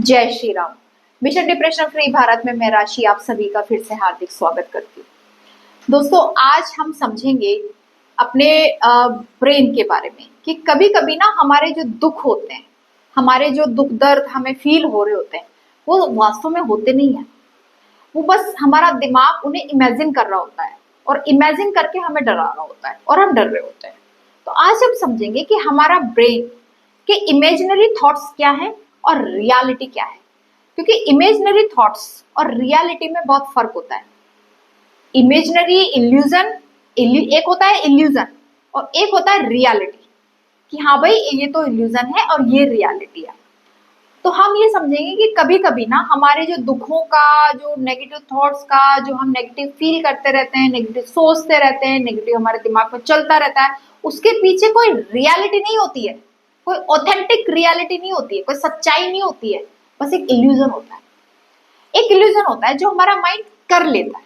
जय Shri Ram. Mission depression free Bharat में मैं राशि आप सभी का फिर से हार्दिक स्वागत करती हूँ। दोस्तों, आज हम समझेंगे अपने ब्रेन के बारे में कि कभी कभी ना हमारे जो दुख होते हैं, हमारे जो दुख दर्द हमें फील हो रहे होते हैं, वो वास्तव में होते नहीं है। वो बस हमारा दिमाग उन्हें इमेजिन कर रहा होता है और इमेजिन करके हमें डरा रहा होता है और हम डर रहे होते हैं। तो आज हम समझेंगे कि हमारा ब्रेन के इमेजिनरी थॉट्स क्या है और रियलिटी क्या है, क्योंकि इमेजिनरी थॉट्स और रियलिटी में बहुत फर्क होता है। इमेजिनरी इल्यूजन, एक होता है इल्यूजन और एक होता है रियलिटी, कि हाँ भाई ये तो इल्यूजन है और ये रियलिटी है। तो हम ये समझेंगे कि कभी कभी ना हमारे जो दुखों का, जो नेगेटिव थॉट्स का, जो हम नेगेटिव फील करते रहते हैं, नेगेटिव सोचते रहते हैं, नेगेटिव हमारे दिमाग में चलता रहता है, उसके पीछे कोई रियलिटी नहीं होती है, कोई ऑथेंटिक रियलिटी नहीं होती है, कोई सच्चाई नहीं होती है, बस एक इल्यूजन होता है। एक इल्यूजन होता है जो हमारा माइंड कर लेता है।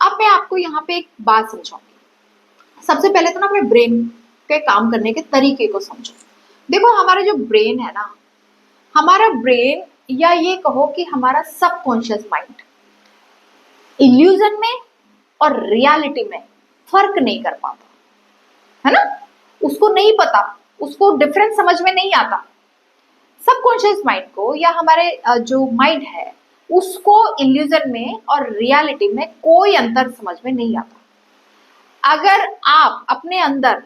अब मैं आपको यहाँ पे एक बात समझाऊंगी। सबसे पहले तो ना अपने ब्रेन के काम करने के तरीके को समझो। देखो, हमारा जो ब्रेन है ना, हमारा ब्रेन, या ये कहो कि हमारा सबकॉन्शियस माइंड, इल्यूजन में और रियलिटी में फर्क नहीं कर पाता है ना। उसको नहीं पता, उसको डिफरेंस समझ में नहीं आता। सबकॉन्शियस माइंड को, या हमारे जो माइंड है, उसको इल्यूजन में और रियलिटी में कोई अंतर समझ में नहीं आता। अगर आप अपने अंदर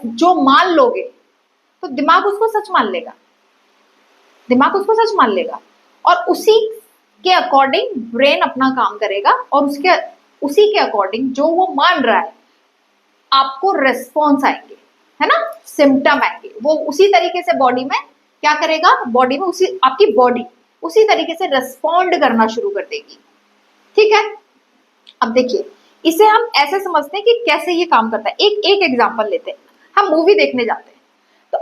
जो मान लोगे तो दिमाग उसको सच मान लेगा, दिमाग उसको सच मान लेगा और उसी के अकॉर्डिंग ब्रेन अपना काम करेगा और उसी के अकॉर्डिंग जो वो मान रहा है आपको रेस्पॉन्स आएंगे, है ना, सिम्टम आएंगे। वो उसी तरीके से बॉडी में क्या करेगा, बॉडी में आपकी बॉडी उसी तरीके से रेस्पॉन्ड करना शुरू कर देगी। ठीक है। अब देखिए, इसे हम ऐसे समझते हैं कि कैसे ये काम करता है। एक एग्जांपल लेते हैं। हम मूवी देखने जाते हैं तो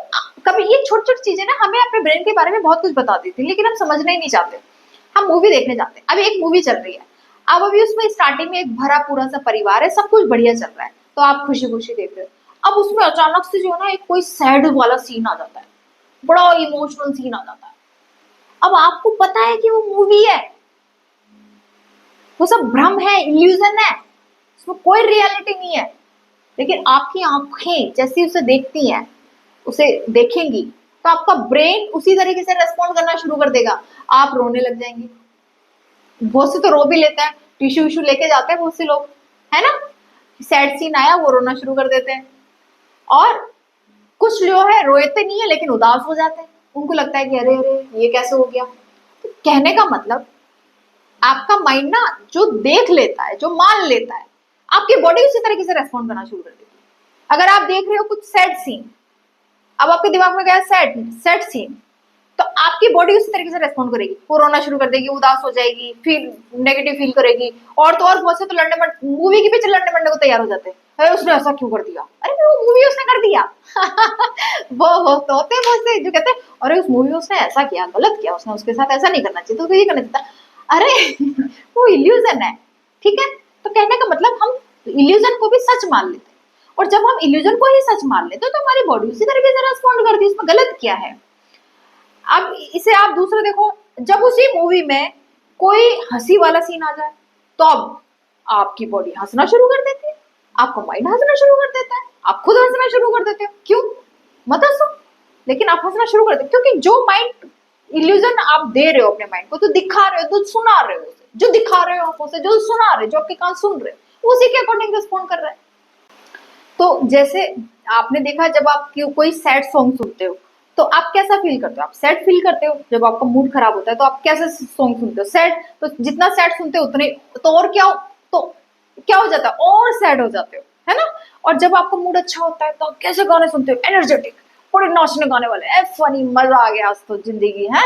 कभी ये छोटी छोटी चीजें ना हमें अपने ब्रेन के बारे में बहुत कुछ बता देती है, लेकिन हम समझना ही नहीं चाहते। हम मूवी देखने जाते हैं, अभी एक मूवी चल रही है, अब अभी उसमें स्टार्टिंग में एक भरा पूरा सा परिवार है, सब कुछ बढ़िया चल रहा है, तो आप खुशी खुशी देख रहे हो। अब उसमें अचानक से जो है ना, एक कोई सैड वाला सीन आ जाता है, बड़ा इमोशनल सीन आ जाता है। अब आपको पता है कि वो मूवी है, वो सब भ्रम है, इल्यूजन है, उसमें कोई रियलिटी नहीं है, लेकिन आपकी आंखें जैसी उसे देखती हैं, उसे देखेंगी, तो आपका ब्रेन उसी तरीके से रेस्पॉन्ड करना शुरू कर देगा। आप रोने लग जाएंगे। बहुत से तो रो भी लेते हैं, टिश्यू विश्यू लेके जाते हैं बहुत से लोग, है ना। सैड सीन आया, वो रोना शुरू कर देते हैं। और कुछ लोग है रोते नहीं है लेकिन उदास हो जाते हैं, उनको लगता है कि अरे अरे ये कैसे हो गया। तो कहने का मतलब, आपका माइंड ना जो देख लेता है, जो मान लेता है, आपकी बॉडी उसी तरीके से रेस्पॉन्ड करना शुरू कर देती है। अगर आप देख रहे हो कुछ सैड सीन, अब आपके दिमाग में गया सैड सीन, तो आपकी बॉडी उसी तरीके से रेस्पॉन्ड करेगी, वो रोना शुरू कर देगी, उदास हो जाएगी, फिर नेगेटिव फील करेगी। और तो और बहुत से तो मूवी के पीछे लड़ने मरने को तैयार हो जाते हैं, अरे उसने ऐसा क्यों कर दिया, अरे वो मूवी उसने कर दिया। वो तो होते हैं बहुत से जो कहते हैं अरे उस मूवी में उसने ऐसा किया, गलत किया, उसने उसके साथ ऐसा नहीं करना चाहिए, तो ये करना चाहिए। अरे वो इल्यूजन है। ठीक है। तो कहने का मतलब, हम इल्यूजन को भी सच मान लेते हैं, और जब हम इल्यूजन को ही सच मान लेते हैं तो हमारी बॉडी उसी तरीके से रेस्पॉन्ड करती है। इसमें गलत क्या है। अब इसे आप दूसरा देखो, जब उसी मूवी में कोई हंसी वाला सीन आ जाए तो अब आपकी बॉडी हंसना शुरू कर देती है, आपका माइंड हंसना शुरू कर देता है, आप खुद हंसना शुरू कर देते हो। क्यों? मत हंसो, लेकिन आप हंसना शुरू कर देते, क्योंकि जो माइंड इल्यूजन आप दे रहे हो अपने माइंड को, तो दिखा रहे हो, तो सुना रहे हो, जो दिखा रहे हो आंखों से, जो सुना रहे हो, जो आपके कान सुन रहे हो, उसी के अकॉर्डिंग रिस्पॉन्ड कर रहे हैं। तो जैसे आपने देखा, जब आप कोई सैड सॉन्ग सुनते हो तो आप कैसा फील करते हो, आप सैड फील करते हो। जब आपका मूड खराब होता है तो आप कैसे सॉन्ग सुनते हो, सैड। तो जितना सैड सुनते हो उतने तो और तो क्या हो जाता है, और सैड हो जाते हो, है ना। और जब आपका मूड अच्छा होता है तो आप कैसे गाने सुनते हो, एनर्जेटिक, बड़े नाचने गाने वाले, फनी, मजा आ गया आज तो जिंदगी है,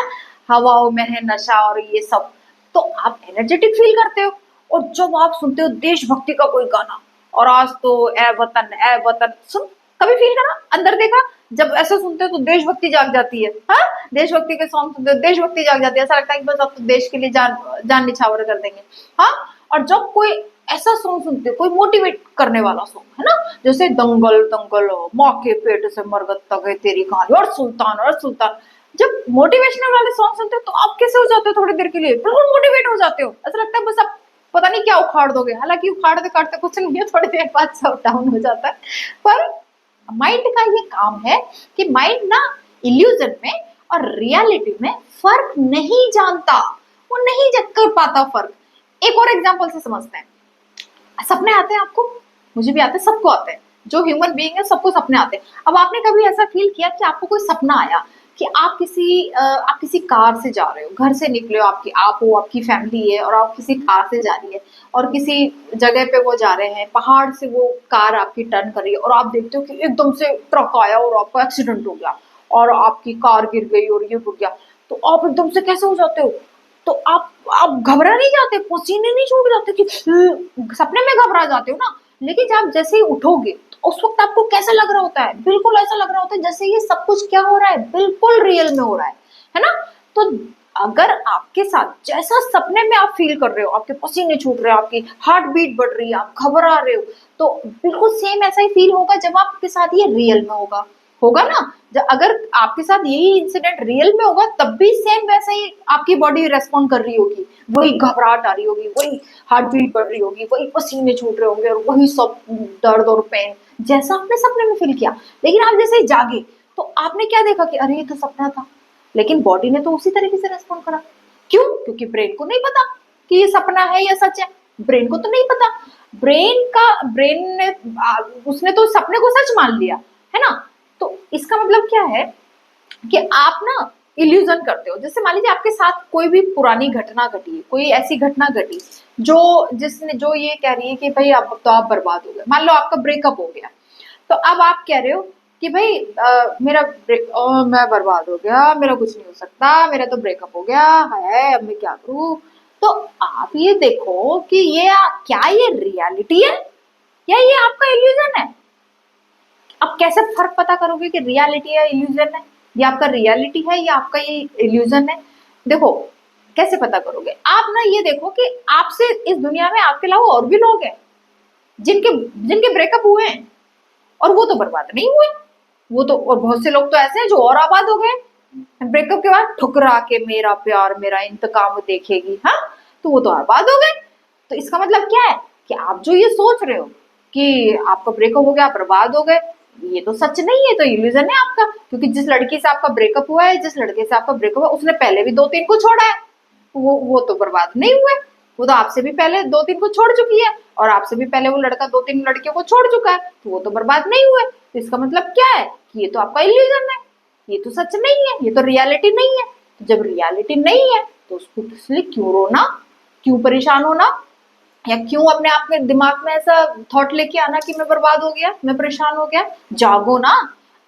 हवाओं में है नशा और ये सब, तो आप एनर्जेटिक फील करते हो। और जब आप सुनते हो देशभक्ति का कोई गाना, और आज तो ए वतन सुन, कभी फील करा, अंदर देखा, जब ऐसा सुनते हो तो देशभक्ति जाग जाती है। हाँ, देशभक्ति के सॉन्ग सुनते हो, देशभक्ति जाग जाती है, ऐसा लगता है कि बस अब तो देश के लिए जान निछावर कर देंगे। हाँ। और जब कोई ऐसा सॉन्ग सुनते हो, कोई मोटिवेट करने वाला सॉन्ग, है ना, जैसे दंगल दंगल, माँ के पेट से मरगत तक है तेरी कहानी, और सुल्तान, जब मोटिवेशनल वाले सॉन्ग सुनते हो तो आप कैसे हो जाते हो, थोड़ी देर के लिए बिल्कुल मोटिवेट हो जाते हो, ऐसा लगता है बस आप पता नहीं क्या उखाड़ दोगे, हालांकि उखाड़ते काटते कुछ नहीं है, थोड़ी देर बाद सब डाउन हो जाता है। पर माइंड का ये काम है कि माइंड ना इल्यूजन में और रियलिटी में फर्क नहीं जानता, वो नहीं कर पाता फर्क। एक और एग्जांपल से समझते हैं। सपने आते हैं आपको, मुझे भी आते हैं, सबको आते हैं, जो ह्यूमन बीइंग है सबको सपने आते हैं। अब आपने कभी ऐसा फील किया कि आपको कोई सपना आया कि आप किसी कार से जा रहे हो, घर से निकले हो, आप हो, आपकी फैमिली है और आप किसी कार से जा रही है और किसी जगह पे वो जा रहे हैं, पहाड़ से वो कार आपकी टर्न कर रही है और आप देखते हो कि एकदम से ट्रक आया और आपका एक्सीडेंट हो गया और आपकी कार गिर गई और ये हो गया, तो आप एकदम से कैसे हो जाते हो? तो आप घबरा नहीं जाते, पसीने नहीं छूट जाते कि सपने में घबरा जाते हो ना, लेकिन जब जैसे ही उठोगे तो उस वक्त आपको कैसा लग रहा होता है? बिल्कुल ऐसा लग रहा होता है जैसे ये सब कुछ क्या हो रहा है, बिल्कुल रियल में हो रहा है ना? तो अगर आपके साथ जैसा सपने में आप फील कर रहे हो, आपके पसीने छूट रहे हो, आपकी हार्ट बीट बढ़ रही है, आप घबरा रहे हो, तो बिल्कुल सेम ऐसा ही फील होगा जब आपके साथ ये रियल में होगा ना। अगर आपके साथ यही इंसिडेंट रियल में होगा तब भी सेम वैसा ही आपकी बॉडी रेस्पॉन्ड कर रही होगी, वही घबराहट आ रही होगी, वही हार्ट बीट बढ़ रही होगी, वही पसीने छूट रहे होंगे और वही सब दर्द और पेन जैसा आपने सपने में फील किया। लेकिन आप जैसे जागे तो आपने क्या देखा कि अरे ये तो सपना था, लेकिन बॉडी ने तो उसी तरीके से रेस्पॉन्ड करा। क्यों? क्योंकि ब्रेन को नहीं पता कि ये सपना है या सच है, ब्रेन को तो नहीं पता। ब्रेन ने उसने तो सपने को सच मान लिया, है ना? तो इसका मतलब क्या है कि आप ना इल्यूजन करते हो। जैसे मान लीजिए आपके साथ कोई भी पुरानी घटना घटी, कोई ऐसी घटना घटी जो ये कह रही है कि भाई अब तो आप बर्बाद हो गए। मान लो आपका ब्रेकअप हो गया, तो अब आप कह रहे हो कि भाई मैं बर्बाद हो गया, मेरा कुछ नहीं हो सकता, मेरा तो ब्रेकअप हो गया है, अब मैं क्या करूं? तो आप ये देखो कि क्या ये रियलिटी है या ये आपका इल्यूजन है? अब कैसे फर्क पता करोगे कि रियलिटी है इल्यूजन है, ये आपका रियलिटी है या आपका ये इल्यूजन है? देखो कैसे पता करोगे, आप ना ये देखो कि आपसे इस दुनिया में आपके अलावा और भी लोग हैं जिनके जिनके ब्रेकअप हुए हैं और वो तो बर्बाद नहीं हुए। वो तो, और बहुत से लोग तो ऐसे हैं जो और आबाद हो गए ब्रेकअप के बाद, ठुकरा के मेरा प्यार मेरा इंतकाम देखेगी, हाँ, तो वो तो आबाद हो गए। तो इसका मतलब क्या है कि आप जो ये सोच रहे हो कि आपका ब्रेकअप हो गया, आप बर्बाद हो गए, ये तो सच नहीं है, तो इल्यूजन है आपका। क्योंकि जिस लड़की से आपका ब्रेकअप हुआ है, जिस लड़के से आपका ब्रेकअप हुआ, उसने पहले भी 2-3 को छोड़ा है, वो तो बर्बाद नहीं हुए। वो तो आपसे भी पहले 2-3 को छोड़ चुकी है और आपसे भी पहले वो लड़का 2-3 लड़कियों को छोड़ चुका है, तो वो तो बर्बाद नहीं हुए। तो इसका मतलब क्या है कि ये तो आपका इल्यूजन है, ये तो सच नहीं है, ये तो रियलिटी नहीं है। तो जब रियलिटी नहीं है तो उसको इसलिए क्यों रोना, क्यों परेशान होना, या क्यों अपने आप में दिमाग में ऐसा थॉट लेके आना कि मैं बर्बाद हो गया, मैं परेशान हो गया? जागो ना।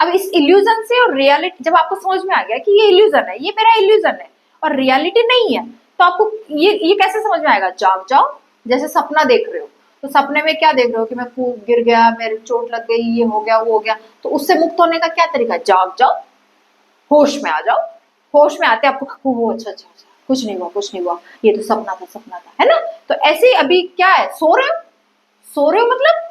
अब इस इल्यूजन से और रियलिटी जब आपको समझ में आ गया कि ये इल्यूजन है, ये मेरा इल्यूजन है और रियलिटी नहीं है, तो आपको ये कैसे समझ में आएगा? जाग जाओ। जैसे सपना देख रहे हो, तो सपने में क्या देख रहे हो कि मैं कूद गिर गया, मेरे चोट लग गई, ये हो गया, वो हो गया, तो उससे मुक्त होने का क्या तरीका? जाग जाओ, होश में आ जाओ। होश में आते आपको वो अच्छा अच्छा अच्छा, कुछ नहीं हुआ, कुछ नहीं हुआ, ये तो सपना था, है ना? तो ऐसे अभी क्या है, सो रहे हो मतलब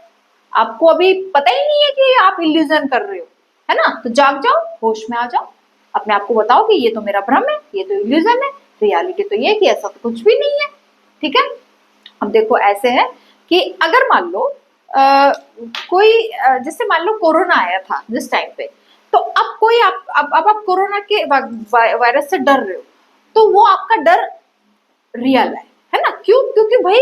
आपको अभी पता ही नहीं है कि आप इल्यूजन कर रहे हो, है ना? तो जाग जाओ, होश में आ जाओ, अपने आप को बताओ कि ये तो मेरा भ्रम है, ये तो इल्यूजन है, रियलिटी तो ये है कि ऐसा तो कुछ भी नहीं है। ठीक है? अब देखो ऐसे है कि अगर मान लो जैसे मान लो कोरोना आया था जिस टाइम पे, तो अब कोई अब आप कोरोना के वायरस से डर रहे हो, तो वो आपका डर रियल है ना? क्यों? क्योंकि भाई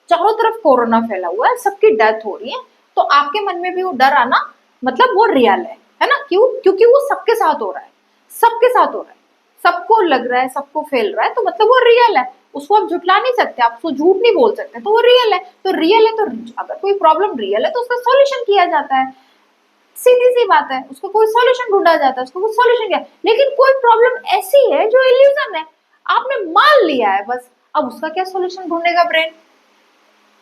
चारों तरफ कोरोना फैला हुआ है, सबकी डेथ हो रही है, तो आपके मन में भी वो डर आना मतलब वो रियल है ना? क्यों? क्योंकि वो सबके साथ हो रहा है, सबके साथ हो रहा है, सबको लग रहा है, सबको फैल रहा है, तो मतलब वो रियल है, उसको आप झुटला नहीं सकते, आप उसको झूठ नहीं बोल सकते, तो वो रियल है। तो रियल है, तो अगर कोई प्रॉब्लम रियल है तो उसका सॉल्यूशन किया जाता है, सीधी सी बात है, उसको कोई सॉल्यूशन ढूंढा जाता है, उसको कोई सॉल्यूशन किया। लेकिन कोई प्रॉब्लम ऐसी है जो इल्यूजन है, आपने मान लिया है बस, अब उसका क्या सॉल्यूशन ढूंढेगा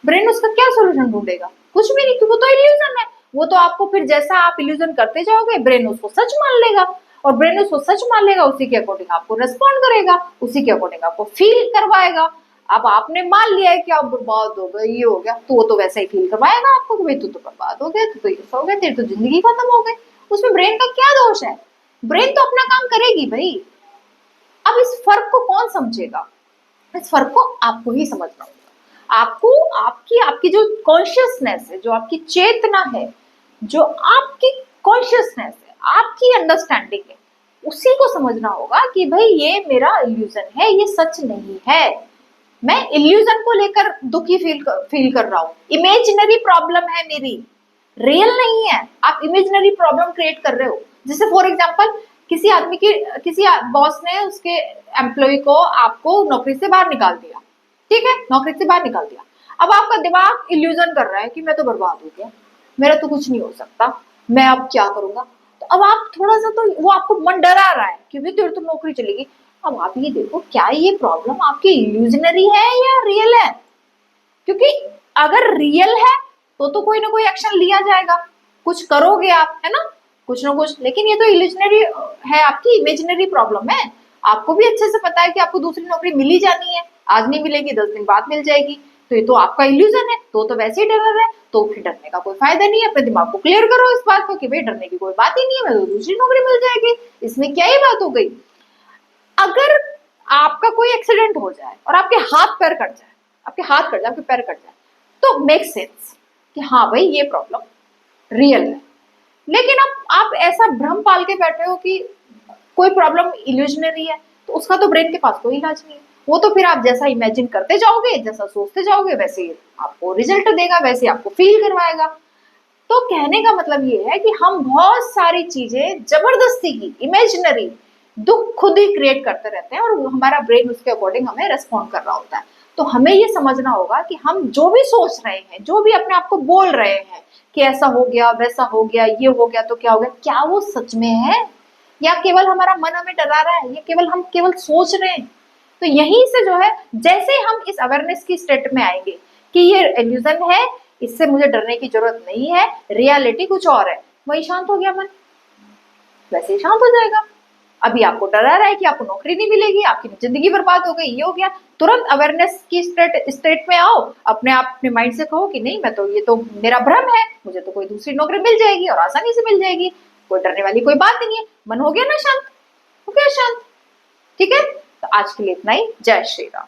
ब्रेन उसका क्या सॉल्यूशन ढूंढेगा? कुछ भी नहीं, क्योंकि वो तो इल्यूजन है। वो तो आपको फिर जैसा आप इल्यूजन करते जाओगे ब्रेन उसको सच मान लेगा, और ब्रेन उसको सच मान लेगा, उसी के अकॉर्डिंग आपको रेस्पॉन्ड करेगा, उसी के अकॉर्डिंग आपको फील करवाएगा। अब आपने मान लिया है कि आप बर्बाद हो गए, ये हो गया, तो वो तो वैसा ही फील करवाएगा आपको कि भाई तू तो बर्बाद हो गया, तू तो ये हो गया, तेरी तो जिंदगी खत्म हो गई। उसमें ब्रेन का क्या दोष है? ब्रेन तो अपना काम करेगी भाई। अब इस फर्क को कौन समझेगा? इस फर्क को आपको ही समझना होगा। आपको आपकी आपकी जो कॉन्शियसनेस है, जो आपकी चेतना है, जो आपकी कॉन्शियसनेस है, आपकी अंडरस्टैंडिंग है, उसी को समझना होगा कि भाई ये मेरा इल्यूजन है, ये सच नहीं है। मैं इल्यूजन को लेकर दुखी फील कर रहा हूं, इमेजिनरी प्रॉब्लम है मेरी, रियल नहीं है। आप इमेजिनरी प्रॉब्लम क्रिएट कर रहे हो। जैसे फॉर एग्जांपल किसी आदमी की, किसी बॉस ने उसके एम्प्लॉय को, आपको नौकरी से बाहर निकाल दिया, ठीक है, नौकरी से बाहर निकाल दिया। अब आपका दिमाग इल्यूजन कर रहा है कि मैं तो बर्बाद हो गया, मेरा तो कुछ नहीं हो सकता, मैं अब क्या करूंगा। तो अब आप थोड़ा सा, तो वो आपको मन डरा रहा है कि भाई तेरी तो नौकरी चलेगी। अब आप ये देखो, क्या ये प्रॉब्लम आपकी इल्यूजनरी है या रियल है? क्योंकि अगर रियल है तो कोई ना कोई एक्शन लिया जाएगा, कुछ करोगे आप, है ना, कुछ ना कुछ। लेकिन ये तो इल्यूजनरी है, आपकी इमेजिनरी प्रॉब्लम है। आपको भी अच्छे से पता है कि आपको दूसरी नौकरी मिल ही जानी है, आज नहीं मिलेगी 10 दिन बाद मिल जाएगी। तो ये तो आपका इल्यूजन है, तो वैसे ही डर रहा है। तो फिर डरने का कोई फायदा नहीं है। अपने दिमाग को क्लियर करो इस बात को कि भाई डरने की कोई बात ही नहीं है, मैं तो दूसरी नौकरी मिल जाएगी, इसमें क्या ही बात हो गई। अगर आपका कोई एक्सीडेंट हो जाए और आपके हाथ पैर कट जाए, आपके हाथ कट जाए, आपके पैर कट जाए, तो मेक सेंस कि हाँ भाई ये प्रॉब्लम रियल है। लेकिन अब आप ऐसा भ्रम पाल के बैठे हो कि कोई प्रॉब्लम इल्यूजनरी है, तो उसका तो ब्रेन के पास कोई इलाज नहीं है। वो तो फिर आप जैसा इमेजिन करते जाओगे, जैसा सोचते जाओगे, वैसे ही आपको रिजल्ट देगा, वैसे आपको फील करवाएगा। तो कहने का मतलब ये है कि हम बहुत सारी चीजें जबरदस्ती की, इमेजिनरी दुख खुद ही क्रिएट करते रहते हैं, और हमारा ब्रेन उसके अकॉर्डिंग हमें रेस्पॉन्ड कर रहा होता है। तो हमें ये समझना होगा कि हम जो भी सोच रहे हैं, जो भी अपने आप को बोल रहे हैं कि ऐसा हो गया, वैसा हो गया, ये हो गया तो क्या हो गया, क्या वो सच में है या केवल हमारा मन हमें डरा रहा है, या हम केवल सोच रहे हैं। तो यहीं से जो है, जैसे हम इस अवेयरनेस की स्टेट में आएंगे कि ये इल्यूजन है, इससे मुझे डरने की जरूरत नहीं है, रियलिटी कुछ और है, वही शांत हो गया मन, वैसे ही शांत हो जाएगा। अभी आपको डरा रहा है कि आपको नौकरी नहीं मिलेगी, आपकी जिंदगी बर्बाद हो गई, ये हो गया, तुरंत अवेयरनेस की स्टेट में आओ, अपने आप अपने माइंड से कहो कि नहीं, मैं तो, ये तो मेरा भ्रम है, मुझे तो कोई दूसरी नौकरी मिल जाएगी और आसानी से मिल जाएगी, कोई डरने वाली कोई बात ही नहीं है। मन हो गया ना शांत, हो गया शांत। ठीक है, तो आज के लिए इतना ही। जय श्री राम।